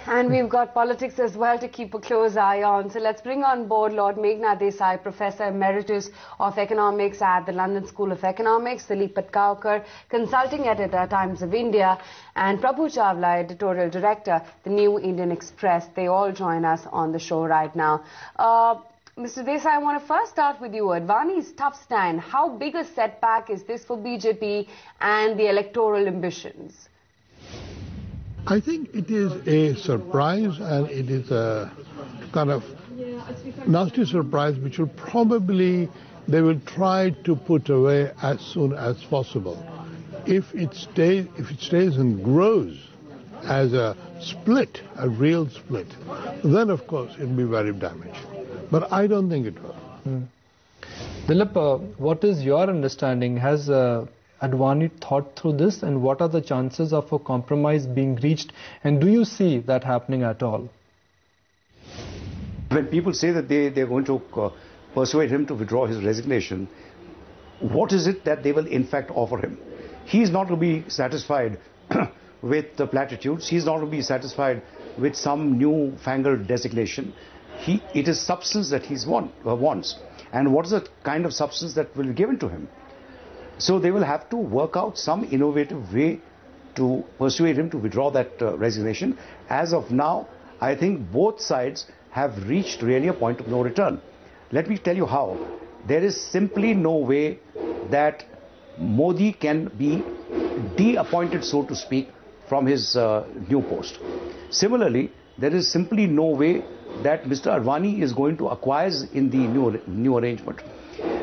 And we've got politics as well to keep a close eye on. So let's bring on board Lord Meghna Desai, Professor Emeritus of Economics at the London School of Economics, Dilip Patkaukar, Consulting Editor, Times of India, and Prabhu Chawla, Editorial Director, The New Indian Express. They all join us on the show right now. Mr. Desai, I want to first start with you. Advani's tough stand, how big a setback is this for BJP and the electoral ambitions? I think it is a surprise, and it is a kind of nasty surprise which will probably they will try to put away as soon as possible. If it stays and grows as a split, a real split, then of course it will be very damaging. But I don't think it will. Dilip, what is your understanding? Has Advani thought through this, and what are the chances of a compromise being reached, and do you see that happening at all? When people say that they're going to persuade him to withdraw his resignation, what is it that they will in fact offer him? He's not to be satisfied with the platitudes. He's not to be satisfied with some new-fangled designation. It is substance that he wants. And what is the kind of substance that will be given to him? So they will have to work out some innovative way to persuade him to withdraw that resignation. As of now, I think both sides have reached really a point of no return. Let me tell you how. There is simply no way that Modi can be de-appointed, so to speak, from his new post. Similarly, there is simply no way that Mr. Advani is going to acquiesce in the new arrangement.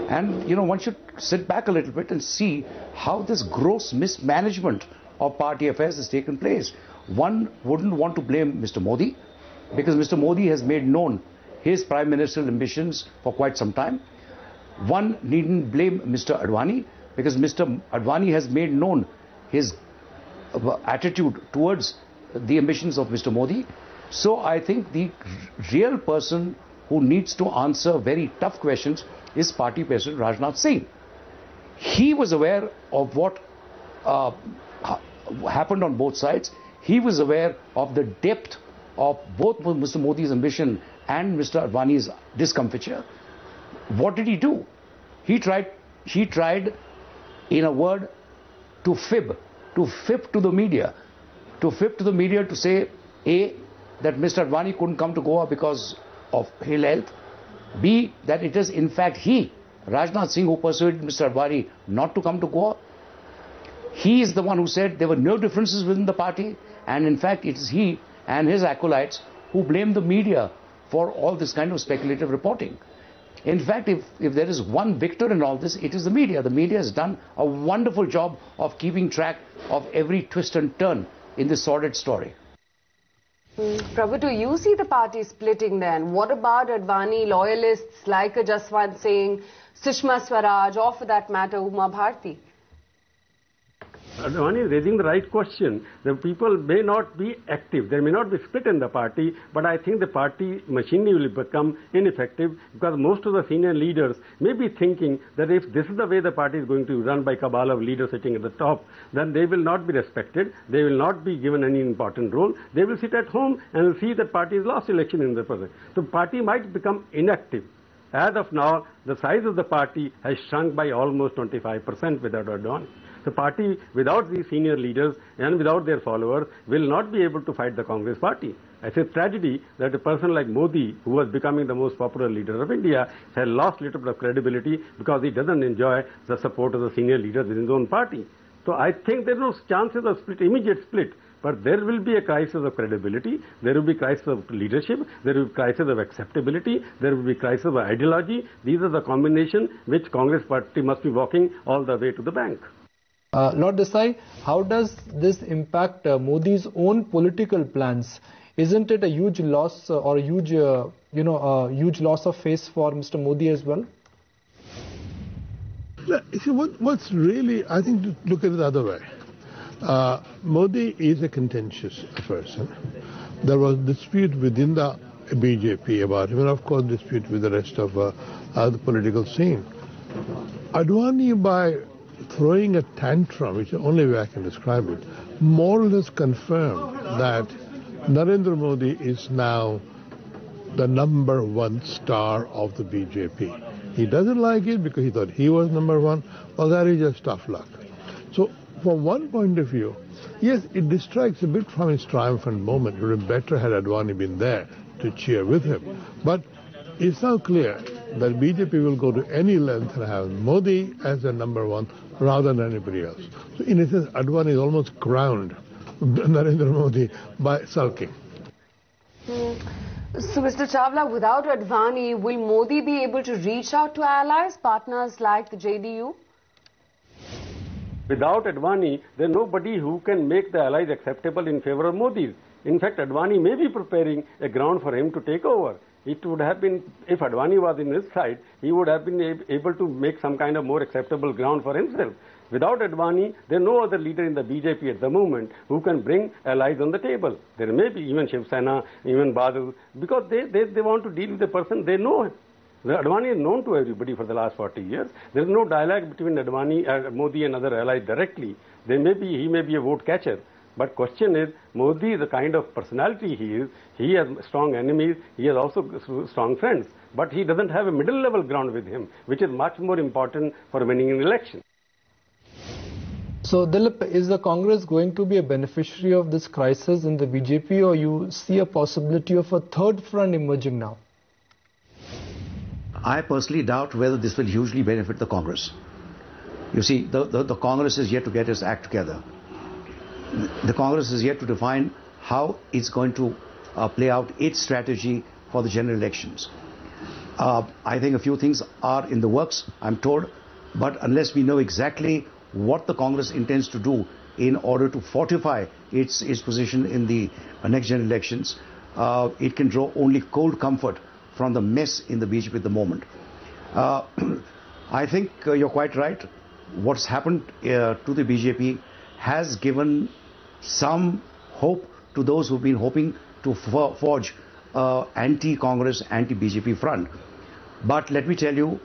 And, you know, one should sit back a little bit and see how this gross mismanagement of party affairs has taken place. One wouldn't want to blame Mr. Modi, because Mr. Modi has made known his prime ministerial ambitions for quite some time. One needn't blame Mr. Advani, because Mr. Advani has made known his attitude towards the ambitions of Mr. Modi. So I think the real person who needs to answer very tough questions is Party President Rajnath Singh. He was aware of what happened on both sides. He was aware of the depth of both Mr. Modi's ambition and Mr. Advani's discomfiture. What did he do? He tried, in a word, to fib to the media. To fib to the media to say, A, that Mr. Advani couldn't come to Goa because of ill health. B, that it is in fact he, Rajnath Singh, who persuaded Mr. Advani not to come to Goa. He is the one who said there were no differences within the party, and in fact it is he and his acolytes who blame the media for all this kind of speculative reporting. In fact, if there is one victor in all this, it is the media. The media has done a wonderful job of keeping track of every twist and turn in this sordid story. Prabhu, do you see the party splitting then? What about Advani loyalists like Jaswant Singh, Sushma Swaraj, or for that matter, Uma Bharti? Advani is raising the right question. The people may not be active. There may not be split in the party, but I think the party machinery will become ineffective because most of the senior leaders may be thinking that if this is the way the party is going to be run by cabal of leaders sitting at the top, then they will not be respected. They will not be given any important role. They will sit at home and will see that party has lost election in the present. The party might become inactive. As of now, the size of the party has shrunk by almost 25% without Advani. The party, without these senior leaders and without their followers, will not be able to fight the Congress party. It's a tragedy that a person like Modi, who was becoming the most popular leader of India, has lost a little bit of credibility because he doesn't enjoy the support of the senior leaders within his own party. So I think there are no chances of immediate split. But there will be a crisis of credibility, there will be a crisis of leadership, there will be a crisis of acceptability, there will be a crisis of ideology. These are the combination which Congress party must be walking all the way to the bank. Lord Desai, how does this impact Modi's own political plans? Isn't it a huge loss or a huge, huge loss of face for Mr. Modi as well? See, what's really, I think, to look at it the other way. Modi is a contentious person. There was dispute within the BJP about him, and of course dispute with the rest of the political scene. Advani, by throwing a tantrum, which is the only way I can describe it, more or less confirmed that Narendra Modi is now the number one star of the BJP. He doesn't like it because he thought he was number one. Well, that is just tough luck. So from one point of view, yes, it distracts a bit from his triumphant moment. It would have been better had Advani been there to cheer with him. But it's now clear that BJP will go to any length and have Modi as the number one rather than anybody else. So in a sense, Advani is almost crowned Narendra Modi by sulking. So, Mr. Chawla, without Advani, will Modi be able to reach out to allies, partners like the JDU? Without Advani, there is nobody who can make the allies acceptable in favor of Modi. In fact, Advani may be preparing a ground for him to take over. It would have been, if Advani was in his side, he would have been able to make some kind of more acceptable ground for himself. Without Advani, there is no other leader in the BJP at the moment who can bring allies on the table. There may be even Shiv Sena, even Badal, because they want to deal with the person they know. Advani is known to everybody for the last 40 years. There is no dialogue between Advani, Modi and other allies directly. He may be a vote catcher. But question is, Modi is the kind of personality he is. He has strong enemies. He has also strong friends. But he doesn't have a middle level ground with him, which is much more important for winning an election. So, Dilip, is the Congress going to be a beneficiary of this crisis in the BJP, or you see a possibility of a third front emerging now? I personally doubt whether this will hugely benefit the Congress. You see, the Congress is yet to get its act together. The Congress is yet to define how it's going to play out its strategy for the general elections. I think a few things are in the works, I'm told, but unless we know exactly what the Congress intends to do in order to fortify its position in the next general elections, it can draw only cold comfort from the mess in the BJP at the moment. I think you're quite right. What's happened to the BJP has given some hope to those who've been hoping to forge anti-Congress, anti-BJP front. But let me tell you,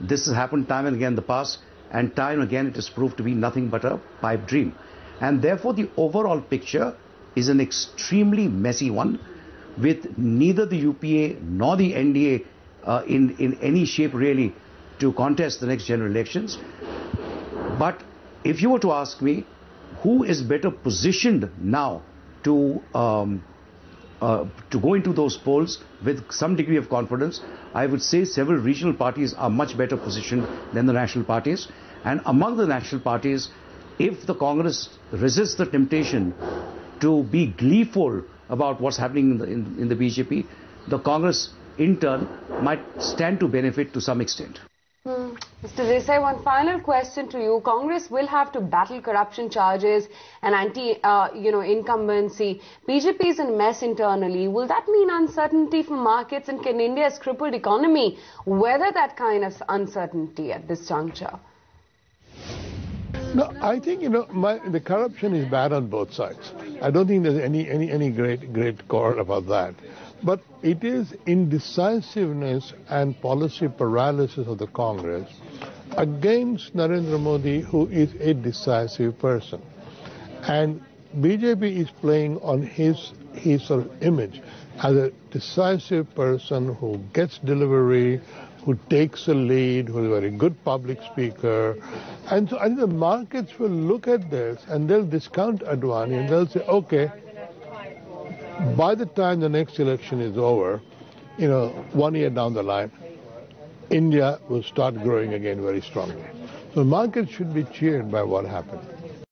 this has happened time and again in the past, and time and again it has proved to be nothing but a pipe dream. And therefore the overall picture is an extremely messy one, with neither the UPA nor the NDA in any shape really to contest the next general elections. But if you were to ask me, who is better positioned now to go into those polls with some degree of confidence, I would say several regional parties are much better positioned than the national parties. And among the national parties, if the Congress resists the temptation to be gleeful about what's happening in the BJP, the Congress in turn might stand to benefit to some extent. Mr. Desai, one final question to you. Congress will have to battle corruption charges and incumbency. BJP is in a mess internally. Will that mean uncertainty for markets, and can India's crippled economy weather that kind of uncertainty at this juncture? No, I think, the corruption is bad on both sides. I don't think there's any great quarrel about that. But it is indecisiveness and policy paralysis of the Congress against Narendra Modi, who is a decisive person. And BJP is playing on his sort of image as a decisive person who gets delivery, who takes a lead, who is a very good public speaker. And so I think the markets will look at this and they'll discount Advani and they'll say, okay, by the time the next election is over, 1 year down the line, India will start growing again very strongly. So markets should be cheered by what happened.